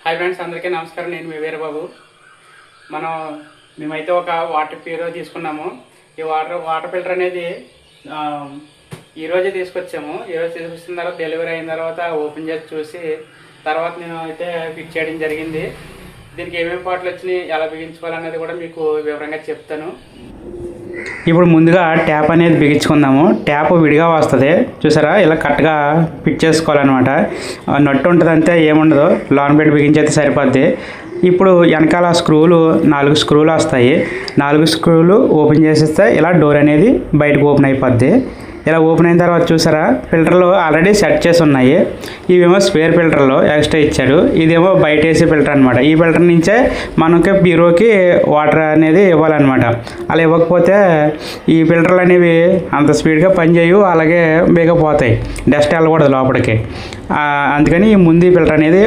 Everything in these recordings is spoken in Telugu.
హాయ్ ఫ్రెండ్స్, అందరికీ నమస్కారం. నేను మీ వీరబాబు. మేమైతే ఒక వాటర్ ప్యూర్ తీసుకున్నాము. ఈ వాటర్ ఫిల్టర్ అనేది ఈరోజే తీసుకొచ్చాము. ఈరోజు తీసుకొచ్చిన తర్వాత డెలివరీ అయిన తర్వాత ఓపెన్ చేసి చూసి తర్వాత నేను అయితే ఫిక్స్ చేయడం జరిగింది. దీనికి ఏమేమి పాటలు వచ్చినాయి, ఎలా బిగించుకోవాలనేది కూడా మీకు వివరంగా చెప్తాను. ఇప్పుడు ముందుగా ట్యాప్ అనేది బిగించుకుందాము. ట్యాప్ విడిగా వస్తుంది చూసారా, ఇలా కరెక్ట్గా ఫిట్ చేసుకోవాలన్నమాట. నట్టు ఉంటుంది అంతే, ఏముండదు. లాన్ బెడ్ బిగించైతే సరిపోద్ది. ఇప్పుడు వెనకాల స్క్రూలు 4 స్క్రూలు వస్తాయి. 4 స్క్రూలు ఓపెన్ చేసేస్తే ఇలా డోర్ అనేది బయటకు ఓపెన్ అయిపోద్ది. ఇలా ఓపెన్ అయిన తర్వాత చూసారా, ఫిల్టర్లు ఆల్రెడీ సెట్ చేసి ఉన్నాయి. ఇవేమో స్పేర్ ఫిల్టర్లు ఎక్స్ట్రా ఇచ్చారు. ఇదేమో బయట వేసే ఫిల్టర్ అనమాట. ఈ ఫిల్టర్ నుంచే మనకి ప్యూరోకి వాటర్ అనేది ఇవ్వాలన్నమాట. అలా ఇవ్వకపోతే ఈ ఫిల్టర్లు అనేవి అంత స్పీడ్గా పనిచేయవు, అలాగే బేగపోతాయి, డస్ట్ వెళ్ళకూడదు లోపలికి. అందుకని ముందు ఈ ఫిల్టర్ అనేది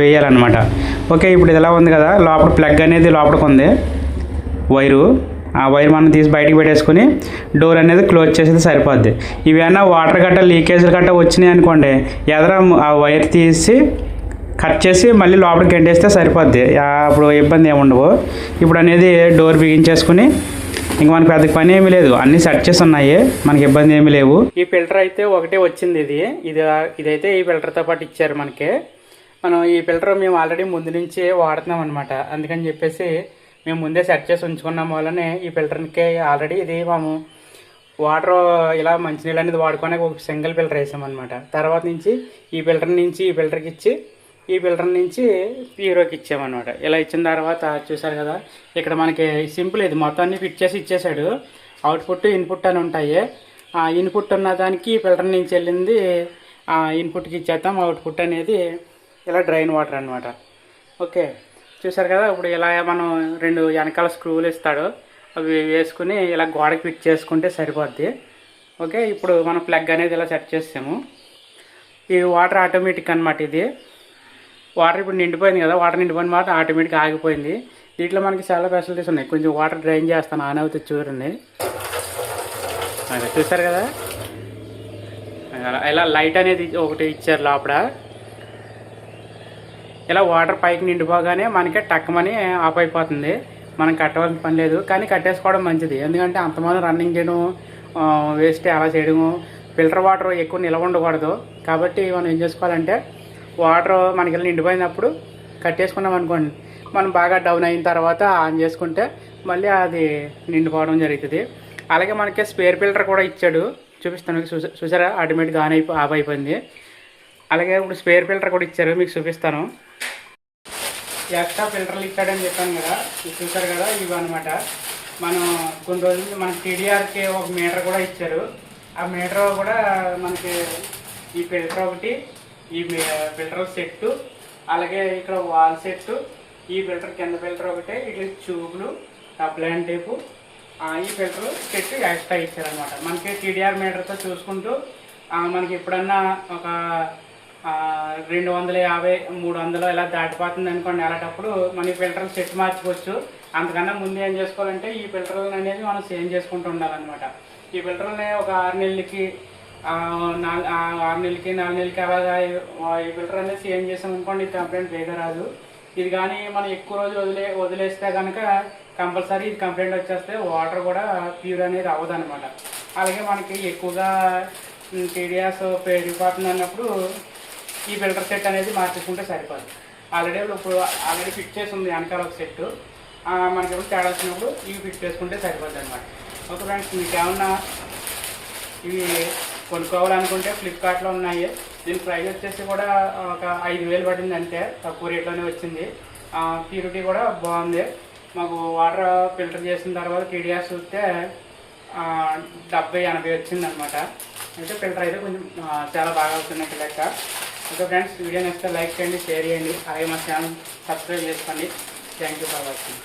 వేయాలన్నమాట. ఓకే, ఇప్పుడు ఇది ఎలా ఉంది కదా, లోపల ప్లగ్ అనేది లోపలికి ఉంది, వైరు. ఆ వైర్ మనం తీసి బయటికి పెట్టేసుకుని డోర్ అనేది క్లోజ్ చేసేది సరిపోద్ది. ఇవేనా వాటర్ గట్ట లీకేజ్లు గట్ట వచ్చినాయి అనుకోండి, ఎదర ఆ వైర్ తీసి కట్ చేసి మళ్ళీ లోపలికి గంటేస్తే సరిపోద్ది. అప్పుడు ఇబ్బంది ఏమి ఉండవు. ఇప్పుడు అనేది డోర్ బిగించేసుకుని ఇంక మనకి పెద్ద పని ఏమీ లేదు, అన్నీ సెట్ చేసి ఉన్నాయి, మనకి ఇబ్బంది ఏమీ లేవు. ఈ ఫిల్టర్ అయితే ఒకటే వచ్చింది. ఇదైతే ఈ ఫిల్టర్తో పాటు ఇచ్చారు మనకి. ఈ ఫిల్టర్ మేము ఆల్రెడీ ముందు నుంచే వాడుతున్నాం అనమాట. అందుకని చెప్పేసి మేము ముందే సెట్ చేసి ఉంచుకున్నాం వల్లనే ఈ ఫిల్టర్కి ఆల్రెడీ ఇది మేము వాటర్ ఇలా మంచినీళ్ళు అనేది వాడుకోవడానికి ఒక సింగిల్ ఫిల్టర్ వేసామన్నమాట. తర్వాత నుంచి ఈ ఫిల్టర్ నుంచి ఈ ఫిల్టర్కి ఇచ్చి ఈ ఫిల్టర్ నుంచి ప్యూరోకి ఇచ్చామన్నమాట. ఇలా ఇచ్చిన తర్వాత చూసారు కదా, ఇక్కడ మనకి సింపుల్ ఇది మొత్తం అన్ని ఫిట్ చేసి ఇచ్చేసాడు. అవుట్పుట్ ఇన్పుట్ అని ఉంటాయి. ఆ ఇన్పుట్ ఉన్న దానికి ఫిల్టర్ నుంచి వెళ్ళింది ఇన్పుట్కి ఇచ్చేస్తాం. అవుట్పుట్ అనేది ఇలా డ్రైన్ వాటర్ అనమాట. ఓకే, చూసారు కదా. ఇప్పుడు ఇలా మనం 2 వెనకాల స్క్రూలు ఇస్తాడు, అవి వేసుకుని ఇలా గోడకి ఫిట్ చేసుకుంటే సరిపోద్ది. ఓకే, ఇప్పుడు మనం ప్లగ్ అనేది ఇలా సెట్ చేసాము. ఈ వాటర్ ఆటోమేటిక్ అనమాట. ఇది వాటర్ ఇప్పుడు నిండిపోయింది కదా, వాటర్ నిండిపోయిన మాట ఆటోమేటిక్గా ఆగిపోయింది. దీంట్లో మనకి చాలా ఫెసిలిటీస్ ఉన్నాయి. కొంచెం వాటర్ డ్రైన్ చేస్తాను, ఆన్ అవుతుంది చూడండి. అదే చూసారు కదా, ఇలా లైట్ అనేది ఒకటి ఇచ్చారు లోపల. ఇలా వాటర్ పైకి నిండిపోగానే మనకి టక్కమని ఆఫ్ అయిపోతుంది. మనం కట్టవలసిన పని లేదు, కానీ కట్టేసుకోవడం మంచిది. ఎందుకంటే అంతమంది రన్నింగ్ చేయడం వేస్ట్, అలా చేయడము. ఫిల్టర్ వాటర్ ఎక్కువ నిల్వ ఉండకూడదు. కాబట్టి మనం ఏం చేసుకోవాలంటే వాటర్ మనకి ఇలా నిండిపోయినప్పుడు కట్టేసుకున్నాం అనుకోండి, మనం బాగా డౌన్ అయిన తర్వాత ఆన్ చేసుకుంటే మళ్ళీ అది నిండిపోవడం జరుగుతుంది. అలాగే మనకి స్పేర్ ఫిల్టర్ కూడా ఇచ్చాడు, చూపిస్తాను. చూసారా, ఆటోమేటిక్గా ఆఫ్ అయిపోయింది. అలాగే ఇప్పుడు స్పేర్ ఫిల్టర్ కూడా ఇచ్చారు, మీకు చూపిస్తాను. ఎక్స్ట్రా ఫిల్టర్లు ఇచ్చాడని చెప్పాను కదా, చూసారు కదా, ఇవి అనమాట. మనం కొన్ని రోజులు మనకి టీడీఆర్కి ఒక మీటర్ కూడా ఇచ్చారు. ఆ మీటర్ కూడా మనకి ఈ ఫిల్టర్ ఒకటి, ఈ ఫిల్టర్ సెట్టు, అలాగే ఇక్కడ వాల్ సెట్టు, ఈ ఫిల్టర్ కింద ఫిల్టర్ ఒకటి, ఇట్లా ట్యూబ్లు, ప్లాన్ టేపు, ఈ ఫిల్టర్ సెట్ ఎక్స్ట్రా ఇచ్చారనమాట. మనకి టీడీఆర్ మీటర్తో చూసుకుంటూ మనకి ఎప్పుడన్నా ఒక 250, 300 ఇలా దాటిపోతుంది అనుకోండి, అలాంటప్పుడు మన ఫిల్టర్ సెట్ మార్చుకోవచ్చు. అంతకన్నా ముందు ఏం చేసుకోవాలంటే ఈ ఫిల్టర్లను అనేది మనం సేమ్ చేసుకుంటూ ఉండాలన్నమాట. ఈ ఫిల్టర్లని ఒక 6 నెలలకి 4 నెలలకి అలాగా ఈ ఫిల్టర్ అనేది సేమ్ చేసాం అనుకోండి, ఇది కంప్లైంట్ వేగా రాదు. ఇది కానీ మనం ఎక్కువ రోజులు వదిలేస్తే కనుక కంపల్సరీ ఇది కంప్లైంట్ వచ్చేస్తే వాటర్ కూడా ప్యూర్ అనేది అవ్వదు అనమాట. అలాగే మనకి ఎక్కువగా టీడీఎస్ పెరిగిపోతుంది అన్నప్పుడు ఈ ఫిల్టర్ సెట్ అనేది మార్చేసుకుంటే సరిపోదు. ఆల్రెడీ ఫిట్ చేసి ఉంది వెనకాల ఒక సెట్. మనకి ఎప్పుడు తేడా వచ్చినప్పుడు ఇవి ఫిట్ చేసుకుంటే సరిపోద్ది అనమాట. ఓకే ఫ్రెండ్స్, మీకు ఏమన్నా ఇవి కొనుక్కోవాలనుకుంటే ఫ్లిప్కార్ట్లో ఉన్నాయి. దీని ప్రైస్ వచ్చేసి కూడా ఒక 5,000 పడింది, అంటే తక్కువ రేట్లోనే వచ్చింది. ప్యూరిటీ కూడా బాగుంది. మాకు వాటర్ ఫిల్టర్ చేసిన తర్వాత టీడీఎస్ చూస్తే 70-80 వచ్చిందనమాట. అయితే ఫిల్టర్ అయితే కొంచెం చాలా బాగా అవుతున్నట్టు లెక్క. ఓకే ఫ్రెండ్స్, వీడియో నచ్చితే లైక్ చేయండి, షేర్ చేయండి, అలాగే మా ఛానల్ సబ్స్క్రైబ్ చేసుకోండి. Thank you for watching.